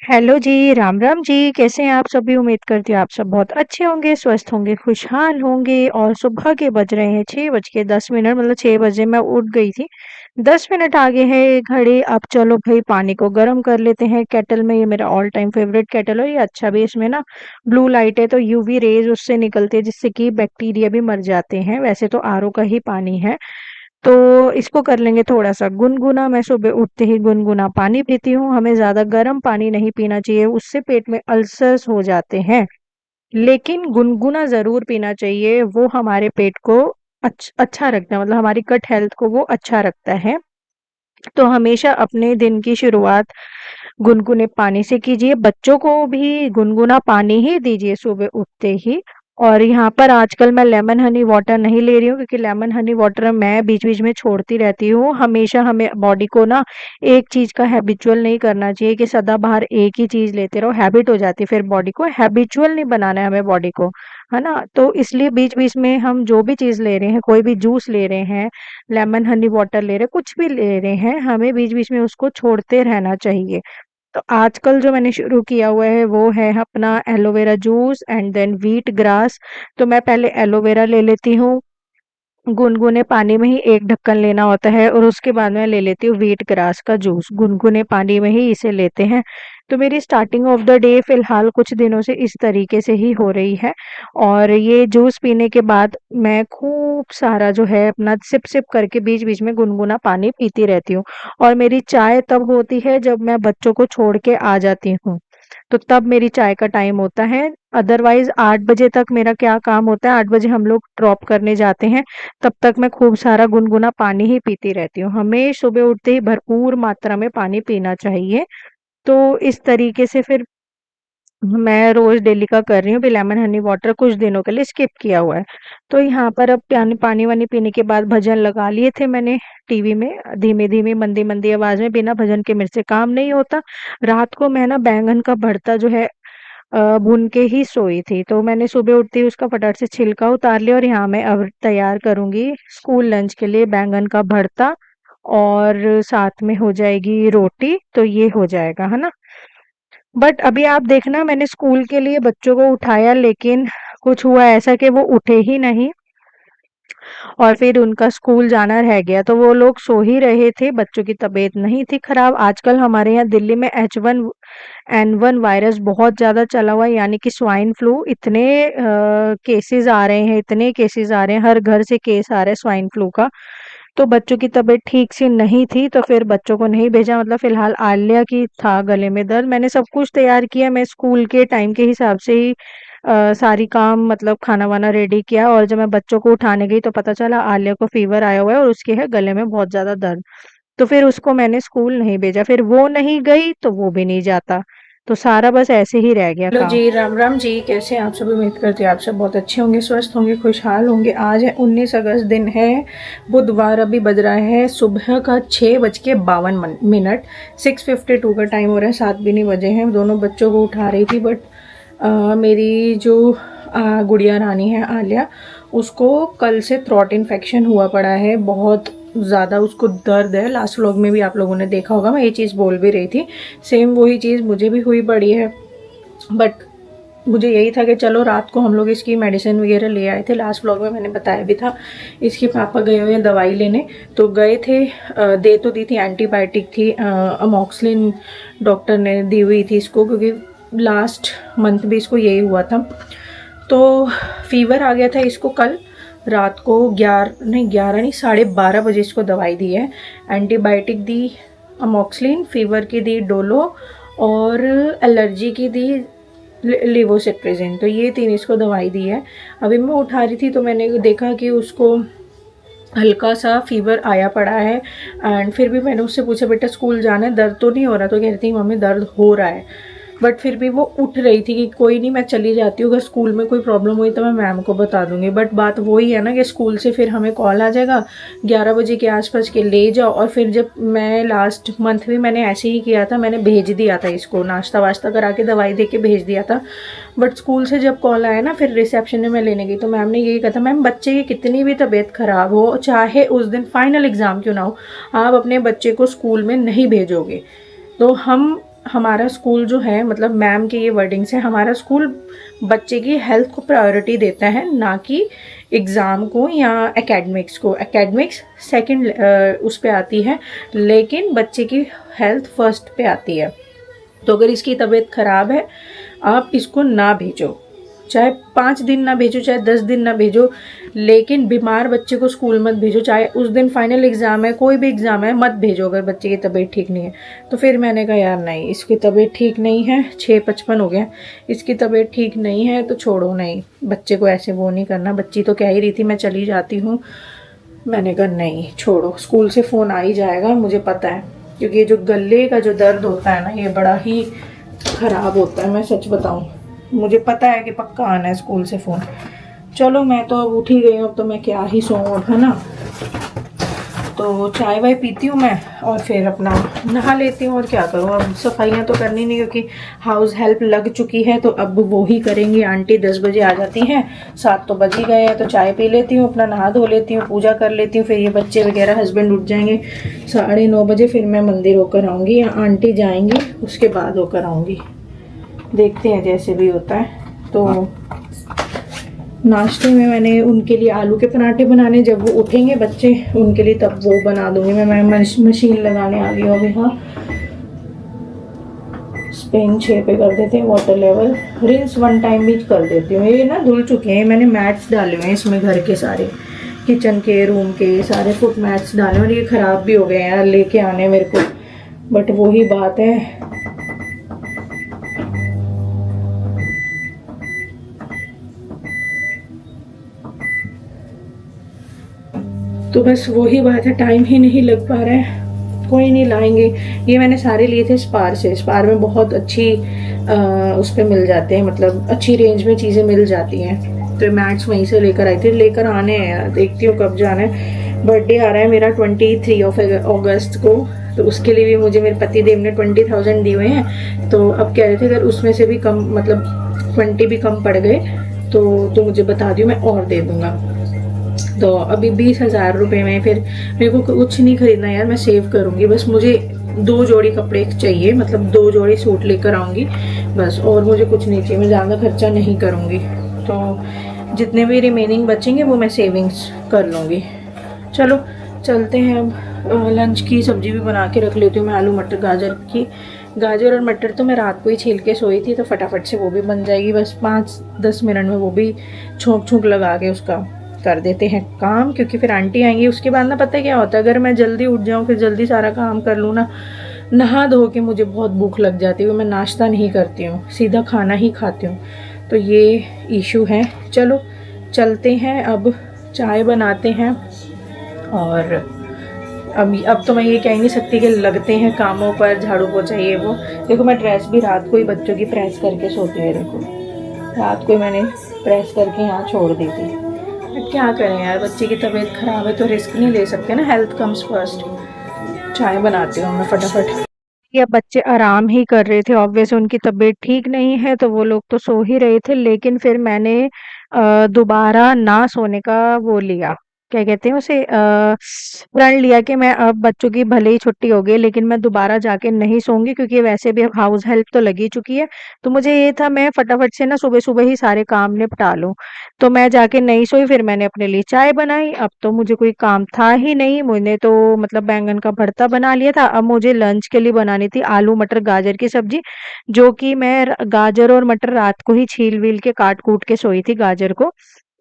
Hello जी, राम राम जी, कैसे हैं आप सभी? उम्मीद करती हूँ आप सब बहुत अच्छे होंगे, स्वस्थ होंगे, खुशहाल होंगे और सुबह के बज रहे हैं 6:10 मतलब 6 बजे मैं उठ गई थी। 10 मिनट आगे है घड़ी, अब चलो भई पानी को गर्म कर लेते हैं केटल में। ये मेरा ऑल टाइम फेवरेट केटल है, ये अच्छा भी इसमें ना ब्लू लाइट है तो यूवी रेज़ उससे निकलती है जिससे कि बैक्टीरिया भी मर जाते हैं। वैसे तो आरओ का ही पानी है। तो इसको कर लेंगे थोड़ा-सा गुनगुना। मैं सुबह उठते ही गुनगुना पानी पीती हूँ। हमें ज़्यादा गर्म पानी नहीं पीना चाहिए, उससे पेट में अल्सर्स हो जाते हैं। लेकिन गुनगुना ज़रूर पीना चाहिए, वो हमारे पेट को अच्छा रखता है, मतलब हमारी गट हेल्थ को वो अच्छा रखता है। तो हमेशा अपने दिन की शुरुआत गुनगुने पानी से कीजिए। बच्चों को भी गुनगुना पानी ही दीजिए सुबह उठते ही। और यहाँ पर आजकल मैं लेमन हनी वाटर नहीं ले रही हूँ क्योंकि लेमन हनी वाटर मैं बीच-बीच में छोड़ती रहती हूँ। हमेशा हमें बॉडी को ना एक चीज़ का हैबिचुअल नहीं करना चाहिए कि सदाबहार एक ही चीज़ लेते रहो, हैबिट हो जाती है फिर बॉडी को। हैबिचुअल नहीं बनाना है हमें बॉडी को, है ना? तो इसलिए बीच-बीच में हम जो भी चीज़ ले रहे हैं, कोई भी जूस ले रहे हैं, लेमन हनी वाटर ले रहे हैं, कुछ भी ले रहे हैं, हमें बीच-बीच में उसको छोड़ते रहना चाहिए। तो आजकल जो मैंने शुरू किया हुआ है वो है अपना aloe vera juice and then wheat grass. तो मैं पहले एलोवेरा ले लेती हूँ, गुनगुने पानी में ही एक ढक्कन लेना होता है और उसके बाद मैं ले लेती हूँ व्हीट ग्रास का जूस। गुनगुने पानी में ही इसे लेते हैं। तो मेरी स्टार्टिंग ऑफ द डे फिलहाल कुछ दिनों से इस तरीके से ही हो रही है। और ये जूस पीने के बाद मैं खूब सारा जो है अपना सिप सिप करके बीच बीच में गुनगुना पानी पीती रहती हूँ। और मेरी चाय तब होती है जब मैं बच्चों को छोड़ के आ जाती हूँ, तो तब मेरी चाय का टाइम होता है। अदरवाइज 8 बजे तक मेरा क्या काम होता है, 8 बजे हम लोग ड्रॉप करने जाते हैं, तब तक मैं खूब सारा गुनगुना पानी ही पीती रहती हूँ। हमें सुबह उठते ही भरपूर मात्रा में पानी पीना चाहिए। तो इस तरीके से फिर मैं रोज़ डेली का कर रही हूँ। अभी लेमन हनी वाटर कुछ दिनों के लिए स्किप किया हुआ है। तो यहाँ पर अब पानी-वानी पीने के बाद भजन लगा लिए थे मैंने टीवी में, धीमे-धीमे, मंदी-मंदी आवाज़ में। बिना भजन के मेरे से काम नहीं होता। रात को मैं ना बैंगन का भरता जो है भून के ही सोई थी। तो मैंने सुबह उठते ही उसका फटाक से छिलका उतार लिया और यहाँ मैं अब तैयार करूँगी स्कूल लंच के लिए बैंगन का भरता और साथ में हो जाएगी रोटी, तो ये हो जाएगा, है ना? बट अभी आप देखना, मैंने स्कूल के लिए बच्चों को उठाया लेकिन कुछ हुआ ऐसा कि वो उठे ही नहीं और फिर उनका स्कूल जाना रह गया। तो वो लोग सो ही रहे थे, बच्चों की तबीयत नहीं थी खराब। आजकल हमारे यहाँ दिल्ली में H1N1 वायरस बहुत ज़्यादा चला हुआ है, यानी कि स्वाइन फ्लू। इतने केसेस आ रहे हैं, इतने केसेस आ रहे हैं, हर घर से केस आ रहा है स्वाइन फ्लू का। तो बच्चों की तबीयत ठीक सी नहीं थी तो फिर बच्चों को नहीं भेजा। मतलब फ़िलहाल आलिया की था गले में दर्द। मैंने सब कुछ तैयार किया, मैं स्कूल के टाइम के हिसाब से ही सारी काम मतलब खाना-वाना रेडी किया और जब मैं बच्चों को उठाने गई तो पता चला आलिया को फ़ीवर आया हुआ है और उसके है गले में बहुत ज़्यादा दर्द। तो फिर उसको मैंने स्कूल नहीं भेजा, फिर वो नहीं गई तो वो भी नहीं जाता। तो सारा बस ऐसे ही रह गया हेलो काम। जी, राम राम जी। कैसे हैं आप सभी? उम्मीद करती हूँ आप सब बहुत अच्छे होंगे, स्वस्थ होंगे, खुशहाल होंगे। आज है 19 अगस्त, दिन है बुधवार। अभी बज रहा है सुबह का 6:52। 6:52 का टाइम हो रहा है, 7 भी नहीं बजे हैं। दोनों बच्चों को उठा रही थी बट मेरी जो गुड़िया रानी है आलिया, उसको कल से थ्रोट इन्फेक्शन हुआ पड़ा है। बहुत ज़्यादा उसको दर्द है। लास्ट व्लॉग में भी आप लोगों ने देखा होगा, मैं ये चीज़ बोल भी रही थी। सेम वही चीज़ मुझे भी हुई पड़ी है। बट मुझे यही था कि चलो रात को हम लोग इसकी मेडिसिन वगैरह ले आए थे। लास्ट व्लॉग में मैंने बताया भी था। इसके पापा गए हुए हैं दवाई लेने, तो गए थे। दे तो दी थी, एंटीबायोटिक थी, अमोक्सिलिन डॉक्टर ने दी हुई थी इसको, क्योंकि लास्ट मंथ भी इसको यही हुआ था। तो फीवर आ गया था इसको कल रात को। 11 नहीं 12:30 बजे इसको दवाई दी है। एंटीबायोटिक दी, अमोक्सिलिन, फीवर की दी डोलो और एलर्जी की दी लिवोसिट्रिजिन। तो ये 3 इसको दवाई दी है। अभी मैं उठा रही थी तो मैंने देखा कि उसको हल्का सा फीवर आया पड़ा है। एंड फिर भी मैंने उससे पूछा, बेटा स्कूल जाना है, दर्द तो नहीं हो रहा? तो कह रही थी मम्मी दर्द हो रहा है। बट फिर भी वो उठ रही थी कि कोई नहीं, मैं चली जाती हूँ, अगर स्कूल में कोई प्रॉब्लम हुई तो मैं मैम को बता दूंगी। बट बात वही है ना कि स्कूल से फिर हमें कॉल आ जाएगा 11 बजे के आसपास के ले जाओ। और फिर जब मैं लास्ट मंथ भी मैंने ऐसे ही किया था, मैंने भेज दिया था इसको, नाश्ता वाश्ता करा के दवाई दे के भेज दिया था। बट स्कूल से जब कॉल आया ना, फिर रिसेप्शन में मैं लेने गई तो मैम ने यही कहा था, मैम बच्चे की कितनी भी तबीयत ख़राब हो, चाहे उस दिन फाइनल एग्ज़ाम क्यों ना हो, आप अपने बच्चे को स्कूल में नहीं भेजोगे। तो हम हमारा स्कूल जो है, मतलब मैम के ये वर्डिंग्स है, हमारा स्कूल बच्चे की हेल्थ को प्रायोरिटी देता है, ना कि एग्ज़ाम को या एकेडमिक्स को। एकेडमिक्स सेकंड उस पे आती है, लेकिन बच्चे की हेल्थ फर्स्ट पे आती है। तो अगर इसकी तबीयत ख़राब है, आप इसको ना भेजो, चाहे 5 दिन ना भेजो, चाहे 10 दिन ना भेजो, लेकिन बीमार बच्चे को स्कूल मत भेजो। चाहे उस दिन फाइनल एग्ज़ाम है, कोई भी एग्ज़ाम है, मत भेजो अगर बच्चे की तबीयत ठीक नहीं है। तो फिर मैंने कहा यार नहीं, इसकी तबीयत ठीक नहीं है, 6:55 हो गए, इसकी तबीयत ठीक नहीं है तो छोड़ो, नहीं बच्चे को ऐसे वो नहीं करना। बच्ची तो कह ही रही थी मैं चली जाती हूँ, मैंने कहा नहीं छोड़ो, स्कूल से फ़ोन आ ही जाएगा, मुझे पता है, क्योंकि ये जो गले का जो दर्द होता है ना, ये बड़ा ही ख़राब होता है। मैं सच बताऊँ, मुझे पता है कि पक्का आना है स्कूल से फ़ोन। चलो मैं तो अब उठ ही गई हूँ, अब तो मैं क्या ही सोऊँ अब, है ना। तो चाय वाय पीती हूँ मैं और फिर अपना नहा लेती हूँ, और क्या करूँ, अब सफाइयाँ तो करनी नहीं, क्योंकि हाउस हेल्प लग चुकी है तो अब वो ही करेंगी। आंटी 10 बजे आ जाती हैं, 7 तो बज ही गए हैं, तो चाय पी लेती हूँ, अपना नहा धो लेती हूँ, पूजा कर लेती हूँ, फिर ये बच्चे वगैरह हस्बैंड उठ जाएंगे 9:30 बजे, फिर मैं मंदिर होकर आऊँगी, या आंटी जाएंगी उसके बाद होकर आऊँगी, देखते हैं जैसे भी होता है। तो नाश्ते में मैंने उनके लिए आलू के पराठे बनाने, जब वो उठेंगे बच्चे उनके लिए तब वो बना दूंगी मैं मशीन लगाने आ गई हूँ अभी। हाँ, स्पेन 6 पे कर देते हैं वाटर लेवल, रिंस 1 टाइम भी कर देती हूँ। ये ना धुल चुके हैं, मैंने मैट्स डाले हुए हैं इसमें, घर के सारे किचन के रूम के सारे फुट मैट्स डाले, और ये ख़राब भी हो गए हैं यार, लेके आने मेरे को, बट वही बात है, तो बस वही बात है, टाइम ही नहीं लग पा रहा है। कोई नहीं, लाएंगे। ये मैंने सारे लिए थे स्पार से, स्पार में बहुत अच्छी उस पर मिल जाते हैं, मतलब अच्छी रेंज में चीज़ें मिल जाती हैं। तो मैट्स वहीं से लेकर आई थी, लेकर आने हैं यार, देखती हूँ कब जाना है। बर्थडे आ रहा है मेरा 23 अगस्त को, तो उसके लिए भी मुझे मेरे पति देव ने 20,000 दिए हुए हैं। तो अब कह रहे थे अगर उसमें से भी कम, मतलब 20 भी कम पड़ गए तो मुझे बता दियो, मैं और दे दूँगा। तो अभी 20,000 रुपये में फिर मेरे को कुछ नहीं खरीदना यार, मैं सेव करूँगी, बस मुझे 2 जोड़ी कपड़े चाहिए, मतलब 2 जोड़ी सूट लेकर आऊँगी बस, और मुझे कुछ नहीं चाहिए, मैं ज़्यादा खर्चा नहीं करूँगी। तो जितने भी रिमेनिंग बचेंगे वो मैं सेविंग्स कर लूँगी। चलो चलते हैं अब, लंच की सब्ज़ी भी बना के रख लेती हूँ मैं, आलू मटर गाजर की। गाजर और मटर तो मैं रात को ही छील के सोई थी, तो फटाफट से वो भी बन जाएगी, बस 5-10 मिनट में वो भी छोंक लगा के उसका कर देते हैं काम, क्योंकि फिर आंटी आएंगी उसके बाद ना, पता है क्या होता है, अगर मैं जल्दी उठ जाऊँ फिर जल्दी सारा काम कर लूँ ना, नहा धो के मुझे बहुत भूख लग जाती है, मैं नाश्ता नहीं करती हूँ, सीधा खाना ही खाती हूँ, तो ये इशू है। चलो चलते हैं अब, चाय बनाते हैं, और अब तो मैं ये कह नहीं सकती कि लगते हैं कामों पर, झाड़ू पोछा ये वो। देखो मैं ड्रेस भी रात को ही बच्चों की प्रेस करके सोती हूँ, देखो रात को ही मैंने प्रेस करके यहाँ छोड़ दी थी। बट क्या करें यार, बच्चे की तबीयत ख़राब है तो रिस्क नहीं ले सकते ना, हेल्थ कम्स फर्स्ट। चाय बनाती हूँ मैं फटाफट। या बच्चे आराम ही कर रहे थे, ऑब्वियस उनकी तबीयत ठीक नहीं है तो वो लोग तो सो ही रहे थे, लेकिन फिर मैंने दोबारा ना सोने का वो लिया, क्या कहते हैं उसे, प्रण लिया कि मैं अब बच्चों की भले ही छुट्टी हो गई लेकिन मैं दोबारा जाके नहीं सोऊंगी, क्योंकि वैसे भी अब हाउस हेल्प तो लगी चुकी है। तो मुझे ये था मैं फटाफट से ना सुबह सुबह ही सारे काम निपटा लूं, तो मैं जाके नहीं सोई, फिर मैंने अपने लिए चाय बनाई। अब तो मुझे कोई काम था ही नहीं, मैंने तो मतलब बैंगन का भरता बना लिया था। अब मुझे लंच के लिए बनानी थी आलू मटर गाजर की सब्जी, जो कि मैं गाजर और मटर रात को ही छील वील के काट कूट के सोई थी गाजर को,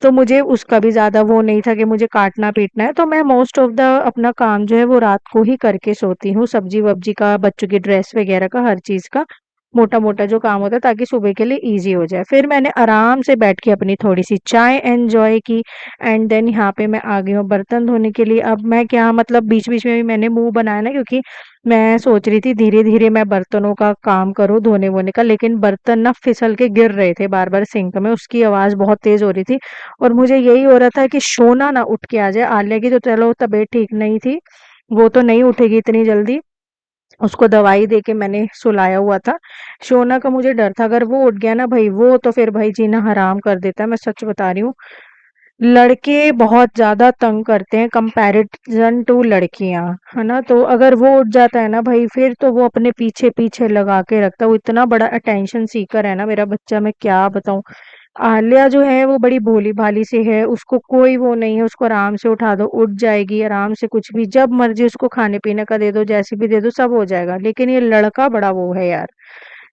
तो मुझे उसका भी ज्यादा वो नहीं था कि मुझे काटना पीटना है, तो मैं मोस्ट ऑफ द अपना काम जो है वो रात को ही करके सोती हूँ, सब्जी वब्जी का, बच्चों की ड्रेस वगैरह का, हर चीज का मोटा मोटा जो काम होता है, ताकि सुबह के लिए इजी हो जाए। फिर मैंने आराम से बैठ के अपनी थोड़ी सी चाय एंजॉय की, एंड देन यहाँ पे मैं आ गई हूँ बर्तन धोने के लिए। अब मैं क्या, मतलब बीच बीच में भी मैंने मुंह बनाया ना, क्योंकि मैं सोच रही थी धीरे धीरे मैं बर्तनों का काम करूँ धोने वोने का, लेकिन बर्तन ना फिसल के गिर रहे थे बार बार सिंक में, उसकी आवाज बहुत तेज हो रही थी, और मुझे यही हो रहा था कि शोना ना उठ के आ जाए। आलिया की तो चलो तबीयत ठीक नहीं थी, वो तो नहीं उठेगी इतनी जल्दी, उसको दवाई दे के मैंने सुलाया हुआ था। शोना का मुझे डर था, अगर वो उठ गया ना भाई, वो तो फिर भाई जीना हराम कर देता है, मैं सच बता रही हूँ। लड़के बहुत ज़्यादा तंग करते हैं कंपैरिज़न टू लड़कियाँ, है ना? तो अगर वो उठ जाता है ना भई फिर तो वो अपने पीछे-पीछे लगा के रखता है, वो इतना बड़ा अटेंशन सीकर है ना मेरा बच्चा, मैं क्या बताऊँ। आलिया जो है वो बड़ी भोली-भाली सी है, उसको कोई वो नहीं है, उसको आराम से उठा दो, उठ जाएगी आराम से, कुछ भी जब मर्ज़ी उसको खाने-पीने का दे दो, जैसे भी दे दो सब हो जाएगा। लेकिन ये लड़का बड़ा वो है यार।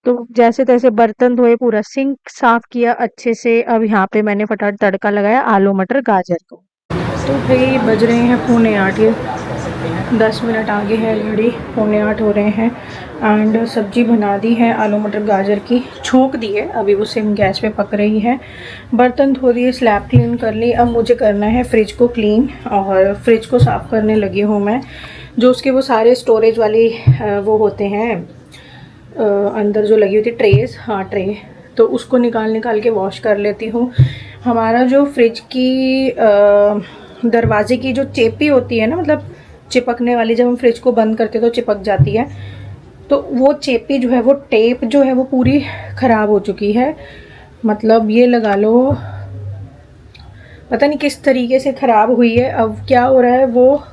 तो जैसे-तैसे बर्तन धोए, पूरा सिंक साफ किया अच्छे से, अब यहाँ पे मैंने फटाफट तड़का लगाया आलू मटर गाजर को। तो भाई बज रहे हैं पौने 8, ये 10 मिनट आगे है घड़ी, पौने 8 हो रहे हैं। एंड सब्जी बना दी है आलू मटर गाजर की, छोंक दी है, अभी वो सिम गैस पे पक रही है। बर्तन धो दिए, स्लैब क्लीन कर ली। अब मुझे करना है फ्रिज को क्लीन, और फ्रिज को साफ़ करने लगी हूँ मैं। जो उसके वो सारे स्टोरेज वाली वो होते हैं अंदर जो लगी होती ट्रेस, हाँ ट्रे, तो उसको निकाल निकाल के वॉश कर लेती हूँ। हमारा जो फ्रिज की दरवाजे की जो चेपी होती है ना, मतलब चिपकने वाली, जब हम फ्रिज को बंद करते तो चिपक जाती है, तो वो चेपी जो है, वो टेप जो है वो पूरी ख़राब हो चुकी है। मतलब ये लगा लो, पता नहीं किस तरीके से ख़राब हुई है। अब क्या हो रहा है, वो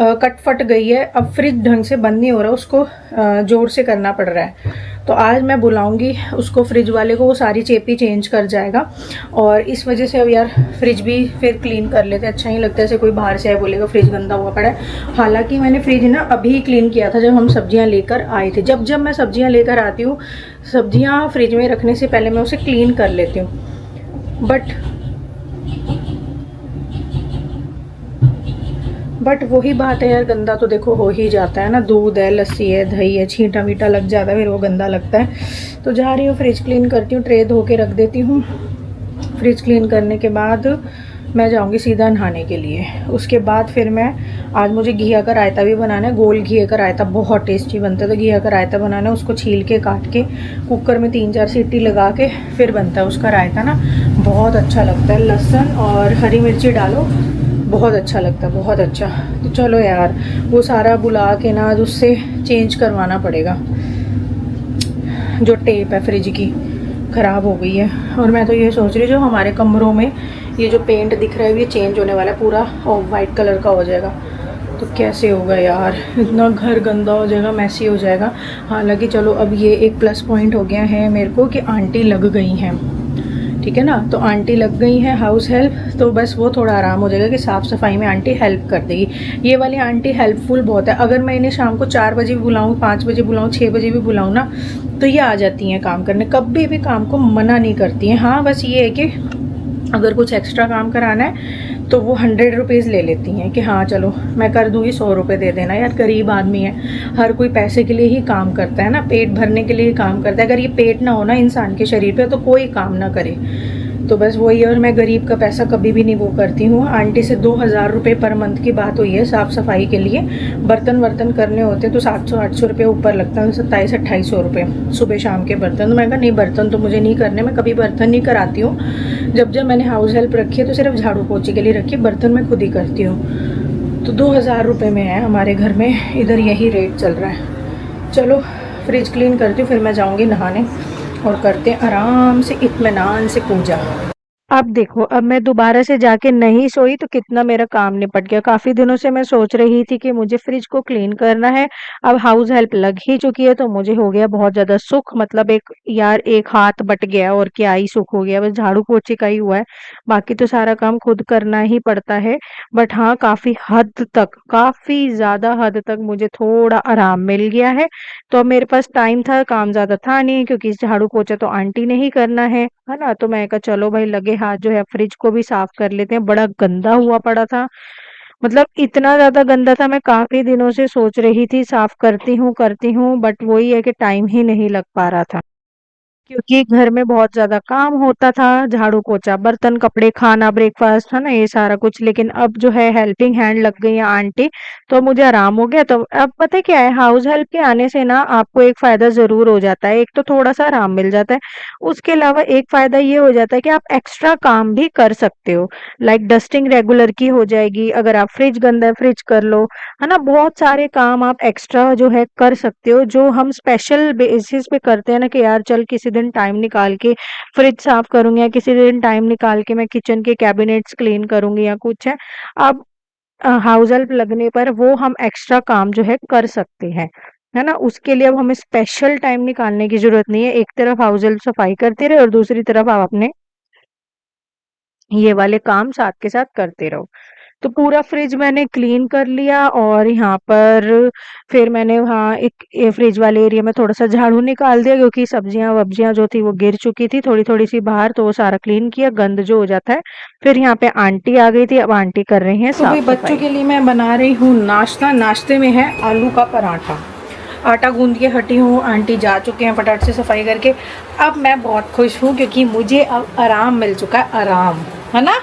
कट फट गई है, अब फ्रिज ढंग से बंद नहीं हो रहा, उसको ज़ोर से करना पड़ रहा है। तो आज मैं बुलाऊंगी उसको, फ्रिज वाले को, वो सारी चेपी चेंज कर जाएगा। और इस वजह से अब यार फ्रिज भी फिर क्लीन कर लेते, अच्छा नहीं लगता ऐसे कोई बाहर से आए बोलेगा फ्रिज गंदा हुआ पड़ा है। हालांकि मैंने फ्रिज ना अभी क्लीन किया था, जब हम सब्जियां लेकर आए थे। जब जब मैं सब्जियां लेकर आती हूँ, सब्जियां फ्रिज में रखने से पहले मैं उसे क्लीन कर लेती हूँ। बट वही बात है यार, गंदा तो देखो हो ही जाता है ना, दूध है, लस्सी है, दही है, छींटा वीटा लग जाता है, फिर वो गंदा लगता है। तो जा रही हूँ फ्रिज क्लीन करती हूँ, ट्रे धो के रख देती हूँ। फ्रिज क्लीन करने के बाद मैं जाऊँगी सीधा नहाने के लिए। उसके बाद फिर मैं, आज मुझे घिया का रायता भी बनाना है, गोल घिए का रायता बहुत टेस्टी बनता है। तो घिया का रायता बनाना है, उसको छील के काट के कुकर में 3-4 सीटी लगा के फिर बनता है उसका रायता ना, बहुत अच्छा लगता है। लहसुन और हरी मिर्ची डालो, बहुत अच्छा लगता है, बहुत अच्छा। तो चलो यार, वो सारा बुला के ना उससे चेंज करवाना पड़ेगा, जो टेप है फ्रिज की ख़राब हो गई है। और मैं तो ये सोच रही हूँ, जो हमारे कमरों में ये जो पेंट दिख रहा है ये चेंज होने वाला है, पूरा ऑफ वाइट कलर का हो जाएगा। तो कैसे होगा यार, इतना घर गंदा हो जाएगा, मैसी हो जाएगा। हालांकि चलो अब ये एक प्लस पॉइंट हो गया है मेरे को कि आंटी लग गई हैं, ठीक है ना। तो आंटी लग गई हैं हाउस हेल्प, तो बस वो थोड़ा आराम हो जाएगा कि साफ़ सफाई में आंटी हेल्प कर देगी। ये वाली आंटी हेल्पफुल बहुत है। अगर मैं इन्हें शाम को 4 बजे भी बुलाऊँ, 5 बजे बुलाऊँ, 6 बजे भी बुलाऊँ ना, तो ये आ जाती हैं काम करने, कभी भी काम को मना नहीं करती हैं। हाँ बस ये है कि अगर कुछ एक्स्ट्रा काम कराना है तो वो 100 रुपीज़ ले लेती हैं कि हाँ चलो मैं कर दूँगी, 100 रुपये दे देना। यार गरीब आदमी है, हर कोई पैसे के लिए ही काम करता है ना, पेट भरने के लिए ही काम करता है। अगर ये पेट ना हो ना इंसान के शरीर पे, तो कोई काम ना करे। तो बस वही है, और मैं गरीब का पैसा कभी भी नहीं वो करती हूँ। आंटी से 2000 रुपये पर मंथ की बात हुई है साफ़ सफाई के लिए। बर्तन वर्तन करने होते हैं तो 700-800 रुपये ऊपर लगता है, 2700-2800 रुपये सुबह शाम के बर्तन। तो मैं कहा नहीं, बर्तन तो मुझे नहीं करने, मैं कभी बर्तन नहीं कराती हूँ। जब जब मैंने हाउस हेल्प रखी है तो सिर्फ झाड़ू पोछे के लिए रखी है, बर्तन मैं खुद ही करती हूँ। तो 2000 रुपये में है हमारे घर में, इधर यही रेट चल रहा है। चलो फ्रिज क्लीन करती हूँ, फिर मैं जाऊँगी नहाने और करते हैं आराम से इत्मीनान से पूजा। अब देखो, अब मैं दोबारा से जाके नहीं सोई तो कितना मेरा काम निपट गया। काफ़ी दिनों से मैं सोच रही थी कि मुझे फ्रिज को क्लीन करना है। अब हाउस हेल्प लग ही चुकी है तो मुझे हो गया बहुत ज़्यादा सुख, मतलब एक यार एक हाथ बट गया, और क्या ही सुख हो गया। बस झाड़ू पोछे का ही हुआ है, बाकी तो सारा काम खुद करना ही पड़ता है। बट हाँ, काफ़ी हद तक, काफ़ी ज़्यादा हद तक मुझे थोड़ा आराम मिल गया है। तो अब मेरे पास टाइम था, काम ज़्यादा था नहीं, क्योंकि झाड़ू पोछा तो आंटी ने ही करना है ना? तो मैं कहा चलो भाई लगे हाथ जो है फ्रिज को भी साफ कर लेते हैं, बड़ा गंदा हुआ पड़ा था। मतलब इतना ज़्यादा गंदा था, मैं काफ़ी दिनों से सोच रही थी साफ करती हूँ, बट वही है कि टाइम ही नहीं लग पा रहा था। क्योंकि घर में बहुत ज़्यादा काम होता था, झाड़ू पोछा, बर्तन, कपड़े, खाना, ब्रेकफ़ास्ट, है ना? ये सारा कुछ। लेकिन अब जो है हेल्पिंग हैंड लग गई हैं आंटी, तो मुझे आराम हो गया। तो अब पता है क्या है, हाउस हेल्प के आने से ना आपको एक फ़ायदा ज़रूर हो जाता है। एक तो थोड़ा-सा आराम मिल जाता है, उसके अलावा एक फ़ायदा ये हो जाता है कि आप एक्स्ट्रा काम भी कर सकते हो। लाइक डस्टिंग रेगुलर की हो जाएगी, अगर आप फ्रिज गंदा है, फ्रिज कर लो, है ना? बहुत सारे काम आप एक्स्ट्रा जो है कर सकते हो, जो हम स्पेशल बेसिस पे करते हैं ना कि यार चल किसी दिन दिन टाइम निकाल के फ्रिज साफ करूँगी, या किसी दिन टाइम निकाल के मैं किचन के कैबिनेट्स क्लीन करूँगी या कुछ है। अब हाउस हेल्प लगने पर वो हम एक्स्ट्रा काम जो है कर सकते हैं, है ना? उसके लिए अब हमें स्पेशल टाइम निकालने की ज़रूरत नहीं है। एक तरफ हाउस हेल्प सफाई करते रहे और दूसरी तरफ आप अपने ये वाले काम साथ के साथ करते रहो। तो पूरा फ्रिज मैंने क्लीन कर लिया और यहाँ पर फिर मैंने वहाँ एक फ्रिज वाले एरिया में थोड़ा-सा झाड़ू निकाल दिया, क्योंकि सब्जियाँ-वब्जियाँ जो थी वो गिर चुकी थी थोड़ी-थोड़ी सी बाहर, तो वो सारा क्लीन किया, गंद जो हो जाता है। फिर यहाँ पे आंटी आ गई थी, अब आंटी कर रही हैं तो भाई बच्चों साफ-सफाई। के लिए मैं बना रही हूँ नाश्ता। नाश्ते में है आलू का पराठा। आटा गूंद के हटी हूँ, आंटी जा चुके हैं फटाफट से सफाई करके। अब मैं बहुत खुश हूँ क्योंकि मुझे अब आराम मिल चुका है, आराम, है ना।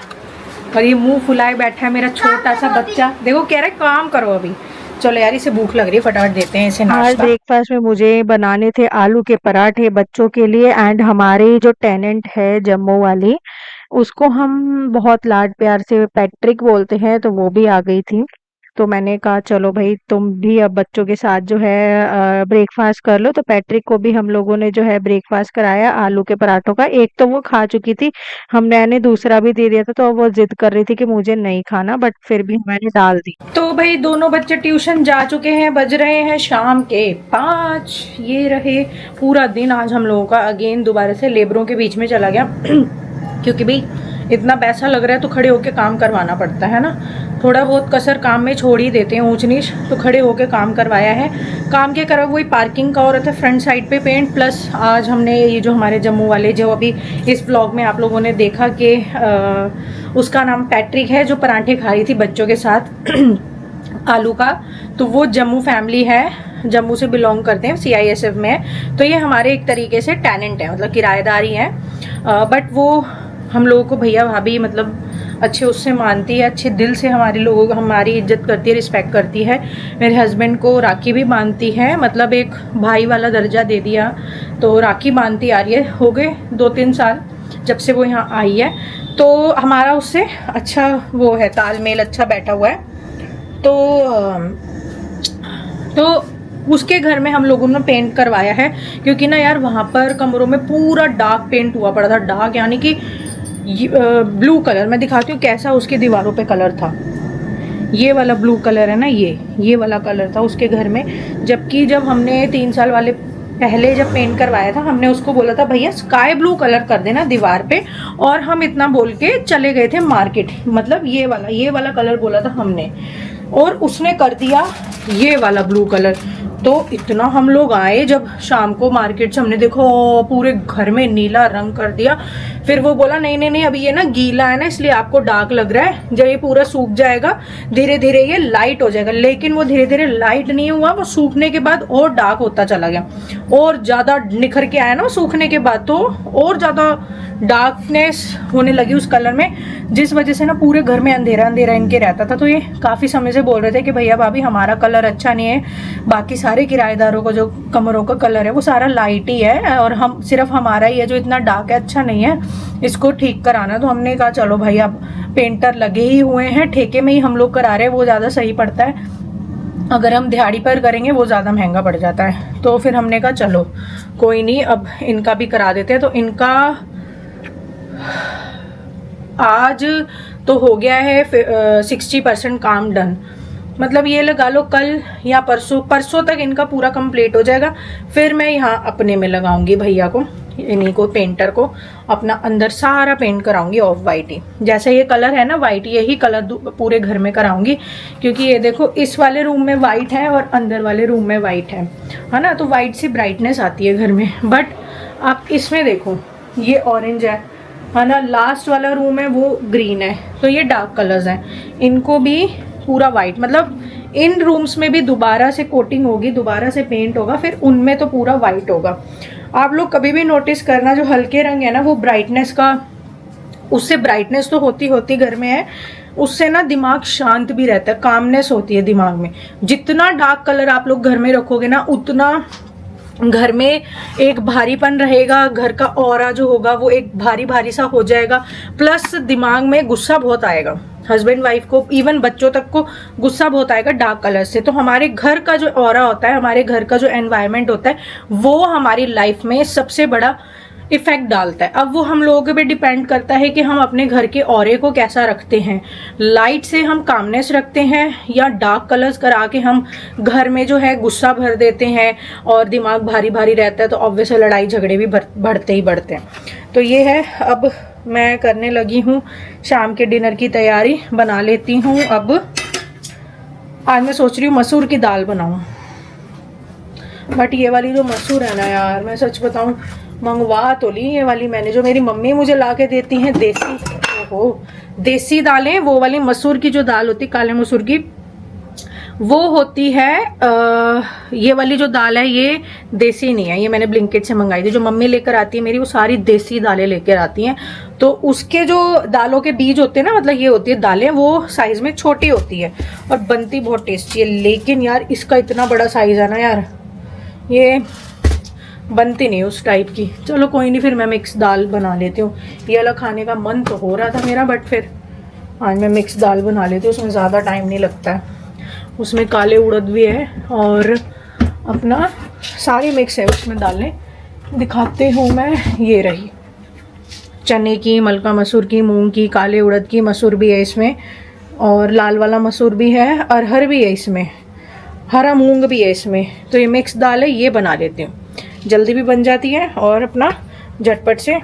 और ये मुंह फुलाए बैठा है मेरा छोटा सा बच्चा, देखो कह रहा है काम करो अभी। चलो यार, इसे भूख लग रही है, फटाफट देते हैं इसे आज नाश्ता। ब्रेकफास्ट में मुझे बनाने थे आलू के पराठे बच्चों के लिए, एंड हमारी जो टेनेंट है जम्मू वाली, उसको हम बहुत लाड प्यार से पैट्रिक बोलते हैं, तो वो भी आ गई थी। तो मैंने कहा चलो भाई तुम भी अब बच्चों के साथ जो है ब्रेकफास्ट कर लो। तो पैट्रिक को भी हम लोगों ने जो है ब्रेकफास्ट कराया आलू के पराठों का। एक तो वो खा चुकी थी, मैंने दूसरा भी दे दिया था, तो वो जिद कर रही थी कि मुझे नहीं खाना, बट फिर भी मैंने डाल दी। तो भाई दोनों बच्चे ट्यूशन जा चुके हैं, बज रहे हैं शाम के 5। ये रहे पूरा दिन आज हम लोगों का अगेन दोबारा से लेबरों के बीच में चला गया क्योंकि भाई इतना पैसा लग रहा है तो खड़े होके काम करवाना पड़ता है ना। थोड़ा बहुत कसर काम में छोड़ ही देते हैं ऊंच नीच, तो खड़े होके काम करवाया है। काम के करवा वही पार्किंग का और था, फ्रंट साइड पे पेंट, प्लस आज हमने ये जो हमारे जम्मू वाले जो अभी इस ब्लॉग में आप लोगों ने देखा कि उसका नाम पैट्रिक है, जो पराठे खा रही थी बच्चों के साथ आलू का, तो वो जम्मू फैमिली है, जम्मू से बिलोंग करते हैं, CISF में है। तो ये हमारे एक तरीके से टेनेंट है, मतलब किराएदार ही है। बट वो हम लोगों को भैया भाभी मतलब अच्छे उससे मानती है, अच्छे दिल से हमारे लोगों को हमारी इज्जत करती है, रिस्पेक्ट करती है। मेरे हस्बैंड को राखी भी बांधती है, मतलब एक भाई वाला दर्जा दे दिया, तो राखी बांधती आ रही है। हो गए 2-3 साल जब से वो यहाँ आई है, तो हमारा उससे अच्छा वो है, तालमेल अच्छा बैठा हुआ है। तो उसके घर में हम लोगों ने पेंट करवाया है, क्योंकि ना यार वहाँ पर कमरों में पूरा डार्क पेंट हुआ पड़ा था। डार्क यानी कि ब्लू कलर, मैं दिखाती हूँ कैसा उसकी दीवारों पे कलर था। ये वाला ब्लू कलर है ना, ये वाला कलर था उसके घर में। जबकि जब हमने 3 साल वाले पहले जब पेंट करवाया था, हमने उसको बोला था भैया स्काई ब्लू कलर कर देना दीवार पे, और हम इतना बोल के चले गए थे मार्केट, मतलब ये वाला कलर बोला था हमने, और उसने कर दिया ये वाला ब्लू कलर। तो इतना हम लोग आए जब शाम को मार्केट से, हमने देखो पूरे घर में नीला रंग कर दिया। फिर वो बोला नहीं नहीं नहीं, अभी ये ना गीला है ना, इसलिए आपको डार्क लग रहा है, जब ये पूरा सूख जाएगा धीरे धीरे ये लाइट हो जाएगा। लेकिन वो धीरे धीरे लाइट नहीं हुआ, वो सूखने के बाद और डार्क होता चला गया, और ज्यादा निखर के आया ना सूखने के बाद, तो और ज्यादा डार्कनेस होने लगी उस कलर में, जिस वजह से ना पूरे घर में अंधेरा अंधेरा इनके रहता था। तो ये काफी समय से बोल रहे थे कि भैया भाभी हमारा कलर अच्छा नहीं है, बाकी सारे किराएदारों को जो कमरों का कलर है वो सारा लाइट ही है, और हम सिर्फ हमारा ही है जो इतना डार्क है, अच्छा नहीं है, इसको ठीक कराना। तो हमने कहा चलो भाई, अब पेंटर लगे ही हुए हैं, ठेके में ही हम लोग करा रहे हैं, वो ज्यादा सही पड़ता है। अगर हम दिहाड़ी पर करेंगे वो ज़्यादा महंगा पड़ जाता है। तो फिर हमने कहा चलो कोई नहीं, अब इनका भी करा देते हैं। तो इनका आज तो हो गया है 60% काम डन, मतलब ये लगा लो कल या परसों तक इनका पूरा कंप्लीट हो जाएगा। फिर मैं यहाँ अपने में लगाऊंगी भैया को, इन्हीं को, पेंटर को, अपना अंदर सारा पेंट कराऊंगी ऑफ वाइट ही, जैसे ये कलर है ना वाइट, यही कलर पूरे घर में कराऊंगी। क्योंकि ये देखो इस वाले रूम में वाइट है और अंदर वाले रूम में वाइट है ना, तो वाइट से ब्राइटनेस आती है घर में। बट आप इसमें देखो ये ऑरेंज है ना, लास्ट वाला रूम है वो ग्रीन है, तो ये डार्क कलर्स हैं। इनको भी पूरा वाइट, मतलब इन रूम्स में भी दोबारा से कोटिंग होगी, दोबारा से पेंट होगा, फिर उनमें तो पूरा वाइट होगा। आप लोग कभी भी नोटिस करना, जो हल्के रंग है ना वो ब्राइटनेस का, उससे ब्राइटनेस तो होती घर में है, उससे ना दिमाग शांत भी रहता है, कामनेस होती है दिमाग में। जितना डार्क कलर आप लोग घर में रखोगे ना, उतना घर में एक भारीपन रहेगा, घर का ऑरा जो होगा वो एक भारी भारी सा हो जाएगा, प्लस दिमाग में गुस्सा बहुत आएगा, हस्बैंड वाइफ को, इवन बच्चों तक को गुस्सा बहुत आएगा डार्क कलर से। तो हमारे घर का जो ऑरा होता है, हमारे घर का जो एनवायरनमेंट होता है, वो हमारी लाइफ में सबसे बड़ा इफेक्ट डालता है। अब वो हम लोगों पे डिपेंड करता है कि हम अपने घर के ऑरे को कैसा रखते हैं। लाइट से हम कामनेस रखते हैं या डार्क कलर्स करा के हम घर में जो है गुस्सा भर देते हैं और दिमाग भारी भारी रहता है, तो ऑब्वियसली लड़ाई झगड़े भी बढ़ते ही बढ़ते हैं। तो ये है, अब मैं करने लगी हूँ शाम के डिनर की तैयारी, बना लेती हूँ। अब आज मैं सोच रही हूँ मसूर की दाल बनाऊँ, बट ये वाली जो मसूर है ना यार, मैं सच बताऊँ मंगवा तो ली ये वाली मैंने, जो मेरी मम्मी मुझे ला के देती हैं देसी, ओहो देसी दालें, वो वाली मसूर की जो दाल होती है काले मसूर की, वो होती है ये वाली जो दाल है ये देसी नहीं है, ये मैंने ब्लिंकिट से मंगाई थी। जो मम्मी लेकर आती है मेरी, वो सारी देसी दालें लेकर आती हैं। तो उसके जो दालों के बीज होते हैं ना, मतलब ये होती है दालें, वो साइज में छोटी होती है और बनती बहुत टेस्टी है। लेकिन यार इसका इतना बड़ा साइज है ना यार, ये बनती नहीं उस टाइप की। चलो कोई नहीं, फिर मैं मिक्स दाल बना लेती हूँ। ये वाला खाने का मन तो हो रहा था मेरा, बट फिर आज मैं मिक्स दाल बना लेती हूँ, उसमें ज़्यादा टाइम नहीं लगता है। उसमें काले उड़द भी है और अपना सारी मिक्स है उसमें दालें। दिखाते हूँ मैं, ये रही चने की, मलका मसूर की, मूंग की, काले उड़द की, मसूर भी है इसमें और लाल वाला मसूर भी है, अरहर भी है इसमें, हरा मूंग भी है इसमें। तो ये मिक्स दाल है, ये बना लेती हूँ, जल्दी भी बन जाती है और अपना झटपट से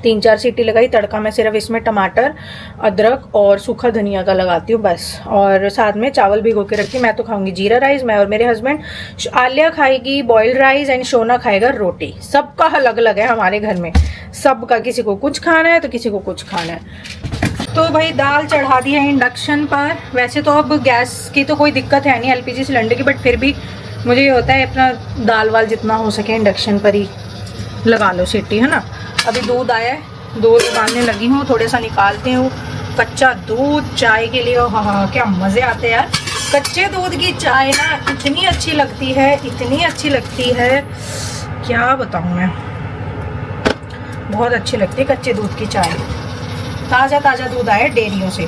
3-4 सीटी लगाई। तड़का मैं सिर्फ इसमें टमाटर, अदरक और सूखा धनिया का लगाती हूँ बस। और साथ में चावल भिगो के रखती हूँ। मैं तो खाऊंगी जीरा राइस, मैं और मेरे हस्बैंड। आलिया खाएगी बॉइल्ड राइस एंड शोना खाएगा रोटी। सबका अलग अलग है हमारे घर में, सबका, किसी को कुछ खाना है तो किसी को कुछ खाना है। तो भाई दाल चढ़ा दी है इंडक्शन पर। वैसे तो अब गैस की तो कोई दिक्कत है नहीं, LPG सिलेंडर की, बट फिर भी मुझे ये होता है अपना दाल वाल जितना हो सके इंडक्शन पर ही लगा लो सीटी, है ना। अभी दूध आया है, दूध उबालने लगी हूँ, थोड़ा सा निकालती हूँ। कच्चा दूध चाय के लिए, हाँ क्या मज़े आते हैं यार। कच्चे दूध की चाय ना इतनी अच्छी लगती है, इतनी अच्छी लगती है, क्या बताऊँ मैं, बहुत अच्छी लगती है कच्चे दूध की चाय। ताज़ा ताज़ा दूध आया डेयरियों से।